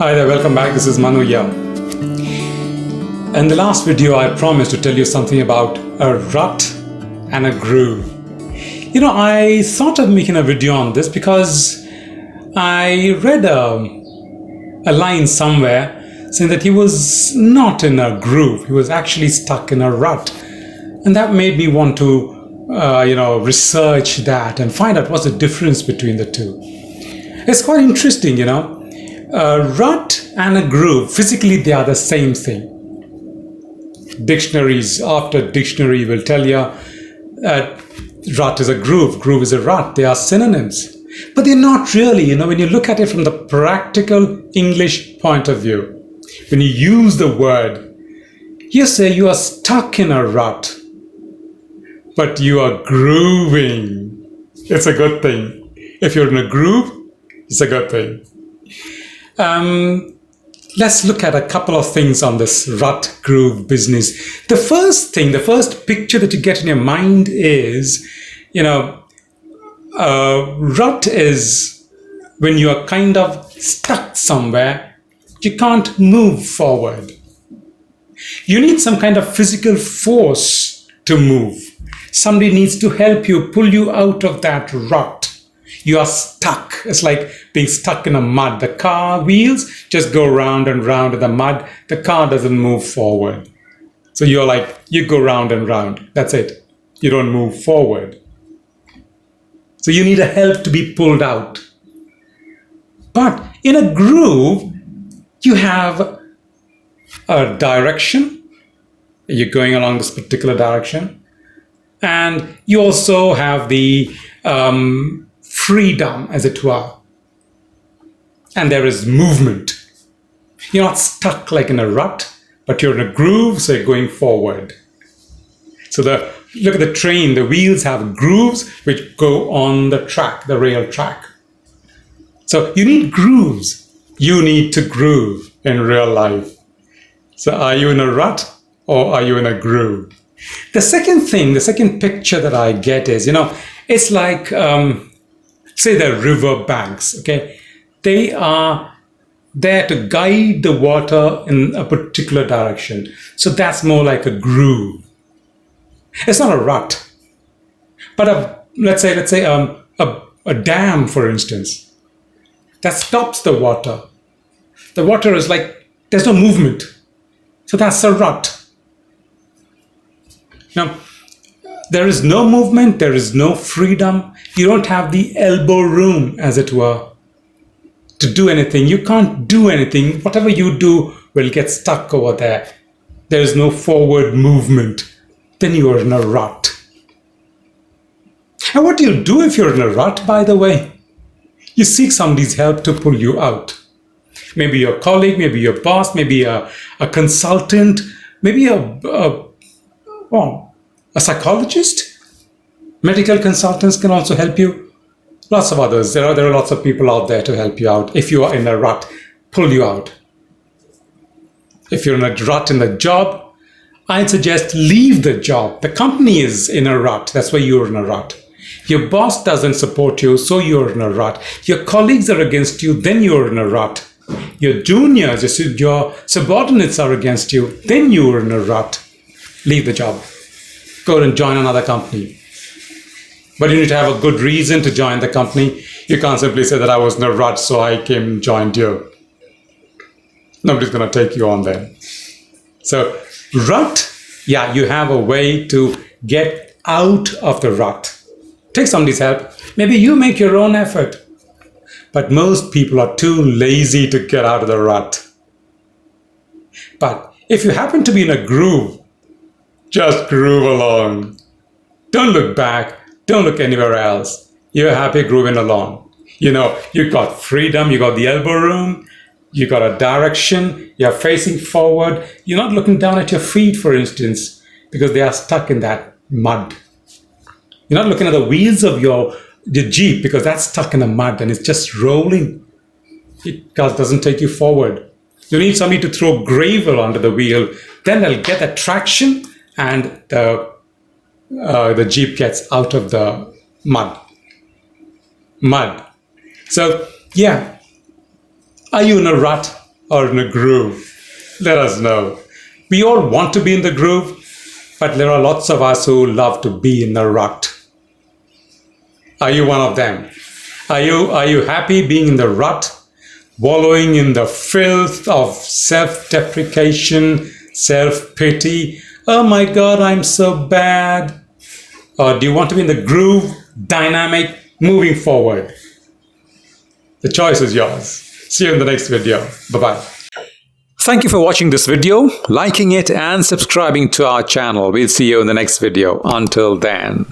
Hi there, welcome back. This is Manu here. In the last video, I promised to tell you something about a rut and a groove. I thought of making a video on this because I read a line somewhere saying that he was not in a groove, he was actually stuck in a rut. And that made me want to, research that and find out what's the difference between the two. It's quite interesting, A rut and a groove, physically they are the same thing. Dictionaries after dictionary will tell you rut is a groove is a rut. They are synonyms. But they're not really, when you look at it from the practical English point of view. When you use the word, you say you are stuck in a rut, but you are grooving. It's a good thing. If you're in a groove, it's a good thing. Let's look at a couple of things on this rut groove business. The first picture that you get in your mind is, rut is when you are kind of stuck somewhere, you can't move forward. You need some kind of physical force to move. Somebody needs to help you, pull you out of that rut. You are stuck. It's like being stuck in a mud. The car wheels just go round and round in the mud. The car doesn't move forward. So you go round and round. That's it. You don't move forward. So you need a help to be pulled out. But in a groove, you have a direction. You're going along this particular direction. And you also have the freedom, as it were. And there is movement. You're not stuck like in a rut, but you're in a groove, so you're going forward. So look at the train, the wheels have grooves which go on the track, the rail track. So you need grooves. You need to groove in real life. So are you in a rut or are you in a groove? The second picture that I get is, it's like, say the river banks, okay? They are there to guide the water in a particular direction. So that's more like a groove. It's not a rut. But let's say a dam, for instance, that stops the water. The water is like, there's no movement. So that's a rut. Now, there is no movement, there is no freedom. You don't have the elbow room, as it were, to do anything. You can't do anything. Whatever you do will get stuck over there. There is no forward movement. Then you are in a rut. And what do you do if you're in a rut, by the way? You seek somebody's help to pull you out. Maybe your colleague, maybe your boss, maybe a consultant, maybe a psychologist. Medical consultants can also help you. Lots of others. There are lots of people out there to help you out. If you are in a rut, pull you out. If you're in a rut in the job, I'd suggest leave the job. The company is in a rut. That's why you're in a rut. Your boss doesn't support you, so you're in a rut. Your colleagues are against you, then you're in a rut. Your juniors, your subordinates are against you, then you're in a rut. Leave the job. Go and join another company. But you need to have a good reason to join the company. You can't simply say that I was in a rut, so I came and joined you. Nobody's going to take you on then. So rut, you have a way to get out of the rut. Take somebody's help. Maybe you make your own effort. But most people are too lazy to get out of the rut. But if you happen to be in a groove, just groove along. Don't look back. Don't look anywhere else. You're happy grooving along. You've got freedom. You got the elbow room. You got a direction. You're facing forward. You're not looking down at your feet, for instance, because they are stuck in that mud. You're not looking at the wheels of your Jeep because that's stuck in the mud and it's just rolling. It doesn't take you forward. You need somebody to throw gravel onto the wheel. Then they'll get the traction and the Jeep gets out of the mud. So, are you in a rut or in a groove? Let us know. We all want to be in the groove, but there are lots of us who love to be in the rut. Are you one of them? Are you happy being in the rut, wallowing in the filth of self-deprecation, self-pity? Oh my God, I'm so bad. Or do you want to be in the groove, dynamic, moving forward? The choice is yours. See you in the next video. Bye-bye. Thank you for watching this video, liking it and subscribing to our channel. We'll see you in the next video. Until then.